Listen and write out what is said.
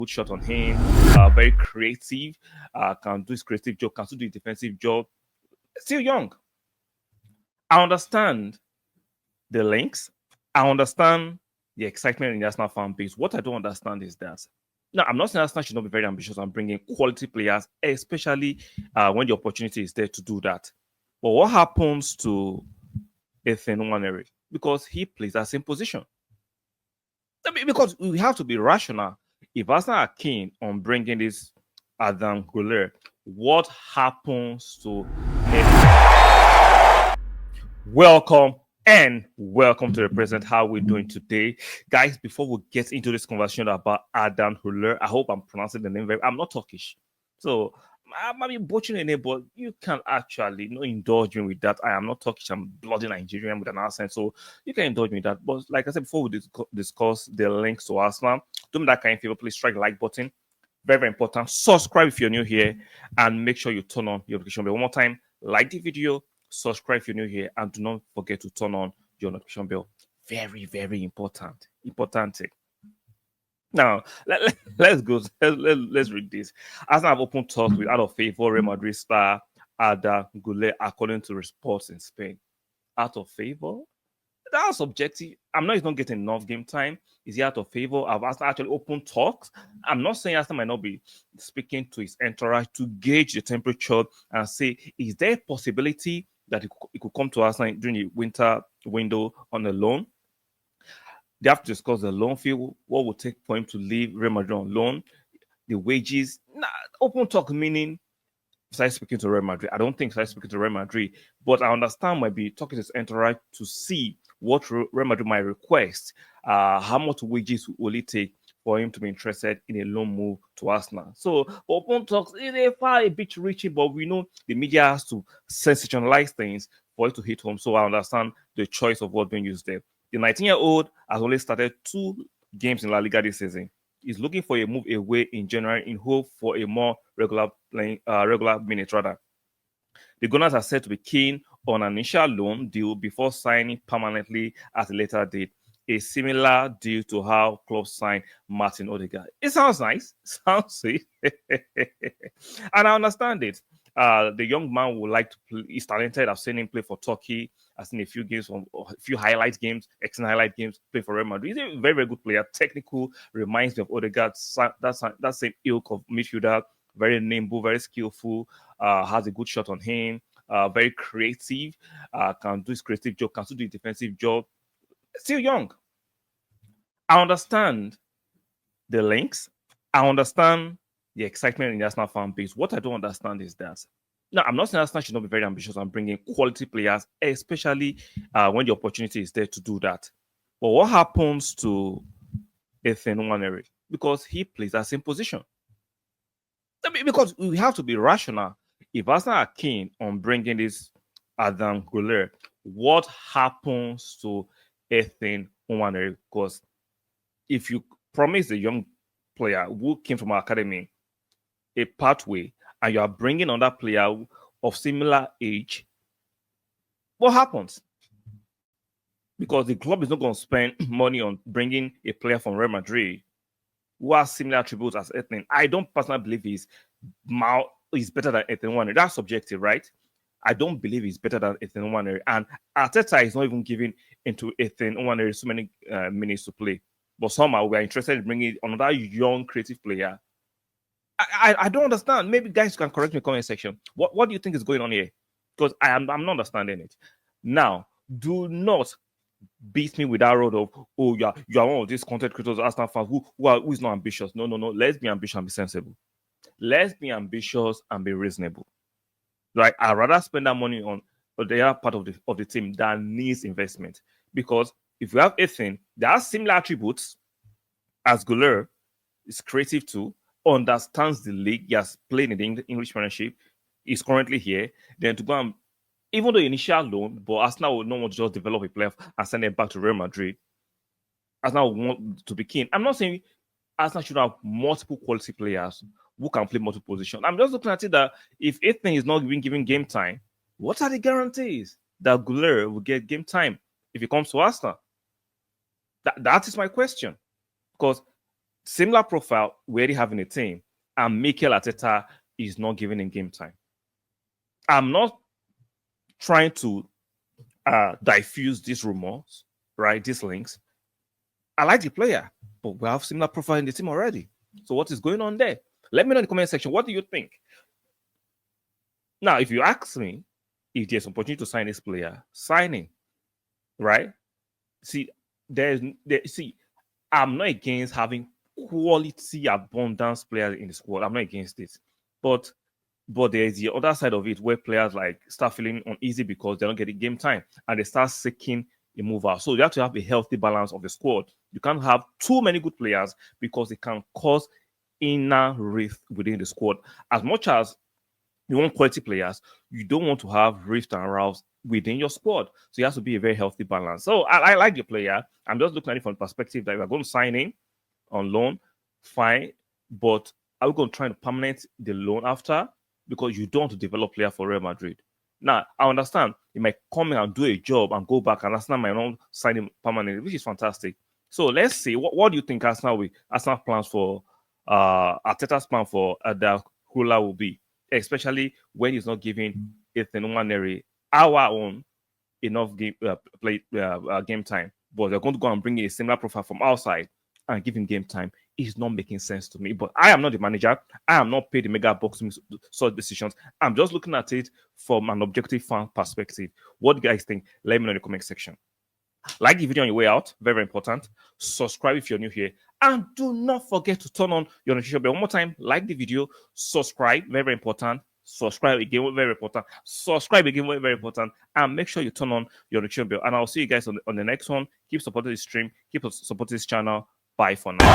good shot on him, very creative, can do his creative job, can still do his defensive job. Still young. I understand the links. I understand the excitement in the Arsenal fan base. What I don't understand is that now I'm not saying Arsenal should not be very ambitious and bring in quality players, especially when the opportunity is there to do that. But what happens to Nwaneri? Because he plays that same position. Because we have to be rational. If Arsenal are keen on bringing this Arda GULER, what happens to Welcome and welcome to the present. How we're doing today, guys. Before we get into this conversation about Arda GULER, I hope I'm pronouncing the name very. I'm not Turkish, so I might be butchering the name, but you can actually indulge me with that. I am not Turkish. I'm bloody Nigerian with an accent, so you can indulge me with that. But like I said before, we discuss the links to Arsenal. Do me that kind of favor, please strike the like button. Very, very important. Subscribe if you're new here, and make sure you turn on your notification bell. One more time, like the video, subscribe if you're new here, and do not forget to turn on your notification bell. Very, very important. Important thing. Now, let's go. Let's read this. As I've opened talks with out of favor Real Madrid star Arda GULER, according to reports in Spain. Out of favor? That's subjective. I'm not. He's not getting enough game time. Is he out of favor? I've actually opened talks. I'm not saying Arsenal might not be speaking to his entourage to gauge the temperature and say, is there a possibility that it could come to Arsenal during the winter window on a loan? They have to discuss the loan fee, what would take for him to leave Real Madrid on loan, the wages. Open talk meaning besides speaking to Real Madrid. I don't think besides speaking to Real Madrid, but I understand might be talking to his entourage to see what Real Madrid might request, how much wages will it take for him to be interested in a loan move to Arsenal. So open talks, they far a bit reaching, but we know the media has to sensationalize things for it to hit home. So I understand the choice of what's being used there. The 19-year-old has only started 2 games in La Liga this season. He's looking for a move away in January in hope for a more regular minute rather. The Gunners are said to be keen on an initial loan deal before signing permanently at a later date. A similar deal to how clubs signed Martin Odegaard. It sounds nice. Sounds sweet. And I understand it. The young man would like to play. He's talented. I've seen him play for Turkey. I've seen a few games, a few highlight games, excellent highlight games, play for Real Madrid. He's a very, very good player. Technical, reminds me of Odegaard. That same ilk of midfielder. Very nimble, very skillful. Has a good shot on him. Very creative. Can do his creative job. Can still do his defensive job. Still young. I understand the links. I understand the excitement in the Arsenal fan base. What I don't understand is that now I'm not saying Arsenal should not be very ambitious and bring in quality players, especially when the opportunity is there to do that. But what happens to Nwaneri? Because he plays that same position. Because we have to be rational. If Arsenal are keen on bringing this Arda GULER, what happens to Nwaneri? Because if you promise a young player who came from our academy a pathway and you are bringing another player of similar age, what happens? Because the club is not going to spend money on bringing a player from Real Madrid who has similar attributes as Ethan. I don't personally believe he's better than Ethan Nwaneri. That's subjective, right? I don't believe he's better than Ethan Nwaneri. And Arteta is not even giving into Ethan Nwaneri so many minutes to play. But somehow we are interested in bringing another young creative player. I don't understand. Maybe guys can correct me in the comment section. What do you think is going on here? Because I'm not understanding it. Now, do not beat me with that road of, oh, you are one of these content creators, Arsenal fans who is not ambitious. No. Let's be ambitious and be sensible. Let's be ambitious and be reasonable. Right? I'd rather spend that money on the other part of the team that needs investment. Because if we have Ethan, there are similar attributes as GULER, is creative too, understands the league, he has played in the English Premiership, is currently here, then to go and, even though initial loan, but Arsenal would not want to just develop a player and send it back to Real Madrid. Arsenal want to be keen. I'm not saying Arsenal should have multiple quality players who can play multiple positions. I'm just looking at it that if Ethan is not being given game time, what are the guarantees that GULER will get game time if he comes to Arsenal? That is my question. Because Similar profile, we already having a team, and Mikel Arteta is not giving him game time. I'm not trying to diffuse these rumors, right? These links. I like the player, but we have similar profile in the team already. So what is going on there? Let me know in the comment section. What do you think? Now, if you ask me if there's an opportunity to sign this player, sign him, right? See, I'm not against having quality abundance players in the squad. I'm not against it. But there's the other side of it where players like start feeling uneasy because they're not getting game time and they start seeking a move out. So you have to have a healthy balance of the squad. You can't have too many good players because it can cause inner rift within the squad. As much as you want quality players, you don't want to have rift and rows within your squad. So it has to be a very healthy balance. So I like the player. I'm just looking at it from the perspective that we're going to sign him on loan, fine. But are we going to try to permanent the loan after? Because you don't want to develop player for Real Madrid. Now, I understand you might come in and do a job and go back, and Arsenal might not sign him permanently, which is fantastic. So let's see. What do you think Arsenal plans for Arteta's plan for Arda GULER will be, especially when he's not giving Nwaneri our own enough game game time, but they're going to go and bring a similar profile from outside and give him game time. Is not making sense to me. But I am not the manager. I am not paid the mega box to make such decisions. I'm just looking at it from an objective fan perspective. What do you guys think? Let me know in the comment section. Like the video on your way out, very, very important. Subscribe if you're new here. And do not forget to turn on your notification bell. One more time, like the video, subscribe, very, very important. Subscribe again, very important. Subscribe again, very important. And make sure you turn on your notification bell. And I'll see you guys on the next one. Keep supporting this stream. Keep supporting this channel. Bye for now.